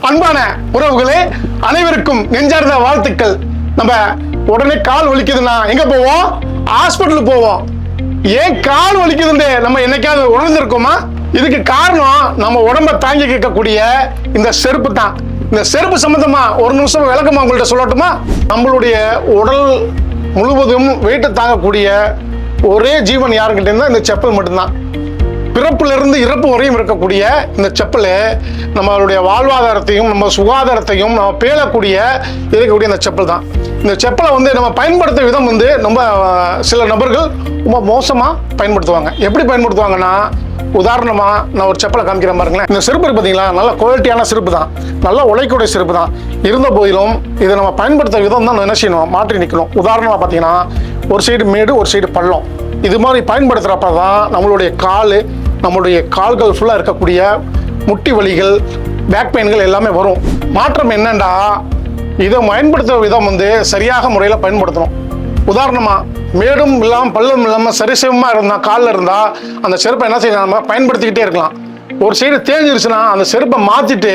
அன்பான உறவுகளே, அனைவருக்கும் நெஞ்சார்ந்த வாழ்த்துக்கள். நம்ம உடனே கால் வலிக்குதுன்னா எங்க போவோம்? ஹாஸ்பிட்டலுக்கு போவோம். ஏன் கால் வலிக்குதுன்னு நம்ம என்னைக்காவது உணர்ந்திருக்கோமா? இதுக்கு காரணம் நம்ம உடம்ப தாங்கி கேட்கக்கூடிய இந்த செருப்பு தான். இந்த செருப்பு சம்பந்தமா ஒரு நிமிஷம் விளக்கமா உங்கள்கிட்ட சொல்லட்டுமா? நம்மளுடைய உடல் முழுவதும் வெயிட்டை தாங்கக்கூடிய ஒரே ஜீவன் யாருக்கிட்ட இருந்தா இந்த செப்பல் மட்டும்தான். பிறப்பிலிருந்து இறப்பு வரையும் இருக்கக்கூடிய இந்த செப்பல் நம்மளுடைய வாழ்வாதாரத்தையும் நம்ம சுகாதாரத்தையும் நம்ம பேணக்கூடிய இருக்கக்கூடிய இந்த செப்பல் தான். இந்த செப்பலை நம்ம பயன்படுத்த விதம் நம்ம சில நபர்கள் ரொம்ப மோசமாக பயன்படுத்துவாங்க. எப்படி பயன்படுத்துவாங்கன்னா, உதாரணமாக நான் ஒரு செப்பலை காமிக்கிறேன் பாருங்களேன். இந்த செருப்பு பார்த்தீங்களா, நல்ல குவாலிட்டியான செருப்பு தான், நல்லா உழைக்கக்கூடிய செருப்பு தான். இருந்த போதிலும் இதை நம்ம பயன்படுத்த விதம் தான் என்ன செய்யணும், மாற்றி நிற்கணும். உதாரணமாக பார்த்தீங்கன்னா, ஒரு சைடு மேடு ஒரு சைடு பள்ளம், இது மாதிரி பயன்படுத்துகிறப்ப தான் நம்மளுடைய கால்கள் ஃபுல்லாக இருக்கக்கூடிய முட்டி வலிகள், பேக் பெயின்கள் எல்லாமே வரும். மாற்றம் என்னண்டா, இதை பயன்படுத்துகிற விதம் சரியாக முறையில் பயன்படுத்தணும். உதாரணமாக மேடும் இல்லாமல் பள்ளம் இல்லாமல் சரிசமமாக இருந்தால் காலில் இருந்தால் அந்த செருப்பை என்ன செய்யலாம், நம்ம பயன்படுத்திக்கிட்டே இருக்கலாம். ஒரு சைடு தேஞ்சிருச்சுன்னா அந்த செருப்பை மாற்றிட்டு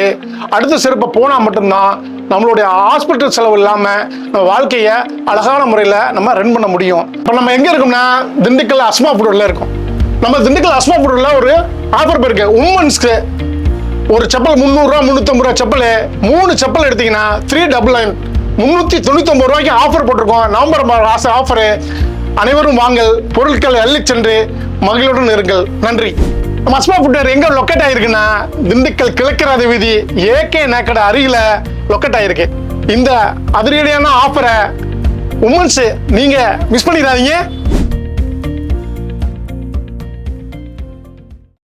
அடுத்த செருப்பை போனால் மட்டும்தான் நம்மளுடைய ஹாஸ்பிட்டல் செலவு இல்லாமல் நம்ம வாழ்க்கையை அழகான முறையில் நம்ம ரன் பண்ண முடியும். இப்போ நம்ம எங்கே இருக்கோம்னா, திண்டுக்கல் அஸ்மா ஃபுட்ல இருக்கோம். நம்ம திண்டுக்கல் அஸ்மா ஃபுட்ல ஒரு ஆஃபர் போயிருக்கு. உமன்ஸ்க்கு ஒரு செப்பல் 300 ரூபா 350 ரூபா செப்பல், 3 செப்பல் எடுத்தீங்கன்னா 399 399 ரூபாய்க்கு ஆஃபர் போட்டிருக்கோம். நவம்பர் மாச ஆஃபரு. அனைவரும் வாங்கல், பொருட்களை அள்ளி சென்று மகிழுடன் இருங்கள். நன்றி. அஸ்மா ஃபுட்வேர் எங்க லொக்கேட் ஆயிருக்குன்னா, திண்டுக்கல் கிழக்கு வீதி ஏகே நகர் அருகில லொக்கேட் ஆயிருக்கு. இந்த அதிரடியான ஆஃபரை உமன்ஸ் நீங்க மிஸ் பண்ணிடாதீங்க.